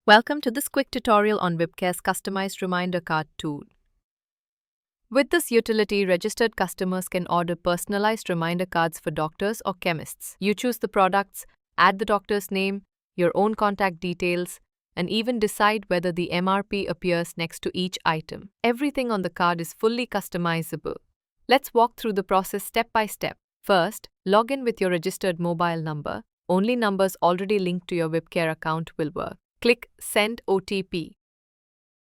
Welcome to this quick tutorial on Vibcare's customized reminder card tool. With this utility, registered customers can order personalized reminder cards for doctors or chemists. You choose the products, add the doctor's name, your own contact details, and even decide whether the MRP appears next to each item. Everything on the card is fully customizable. Let's walk through the process step by step. First, log in with your registered mobile number. Only numbers already linked to your Vibcare account will work. Click Send OTP.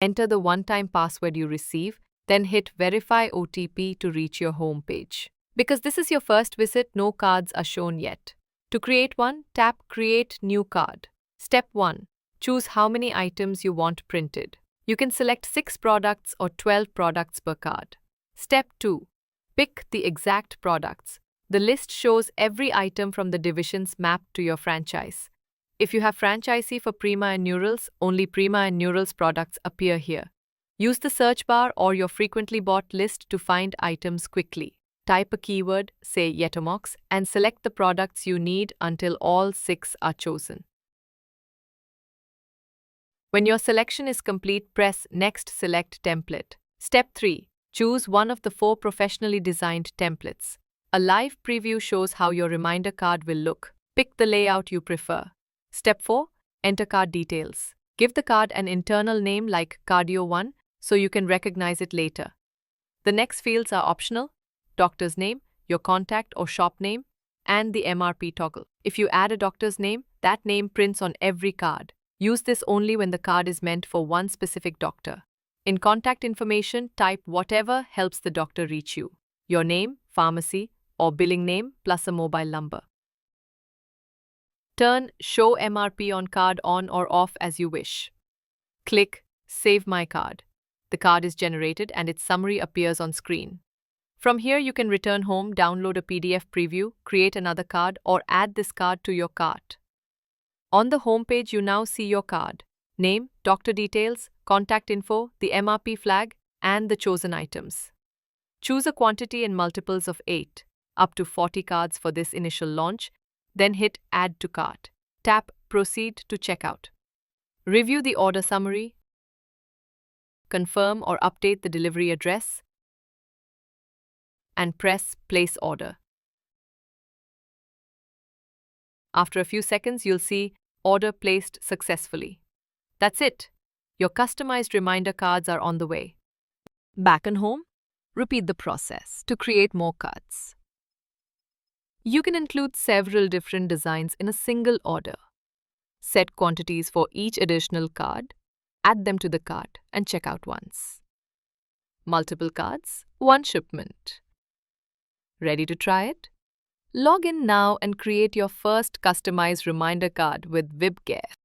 Enter the one-time password you receive, then hit Verify OTP to reach your home page. Because this is your first visit, no cards are shown yet. To create one, tap Create New Card. Step 1. Choose how many items you want printed. You can select 6 products or 12 products per card. Step 2. Pick the exact products. The list shows every item from the divisions mapped to your franchise. If you have franchisee for Prima and Neurals, only Prima and Neurals products appear here. Use the search bar or your frequently bought list to find items quickly. Type a keyword, say Yetomox, and select the products you need until all 6 are chosen. When your selection is complete, press Next. Select Template. Step 3. Choose one of the 4 professionally designed templates. A live preview shows how your reminder card will look. Pick the layout you prefer. Step 4. Enter card details. Give the card an internal name like Cardio 1 so you can recognize it later. The next fields are optional: doctor's name, your contact or shop name, and the MRP toggle. If you add a doctor's name, that name prints on every card. Use this only when the card is meant for one specific doctor. In contact information, type whatever helps the doctor reach you: your name, pharmacy, or billing name plus a mobile number. Turn Show MRP on card on or off as you wish. Click Save My Card. The card is generated and its summary appears on screen. From here, you can return home, download a PDF preview, create another card, or add this card to your cart. On the home page, you now see your card: name, doctor details, contact info, the MRP flag, and the chosen items. Choose a quantity in multiples of 8, up to 40 cards for this initial launch. Then hit Add to Cart. Tap Proceed to checkout. Review the order summary. Confirm or update the delivery address. And press Place Order. After a few seconds, you'll see Order placed successfully. That's it. Your customized reminder cards are on the way. Back and home, repeat the process to create more cards. You can include several different designs in a single order. Set quantities for each additional card, add them to the cart, and check out once. Multiple cards, one shipment. Ready to try it? Log in now and create your first customized reminder card with Vibcare.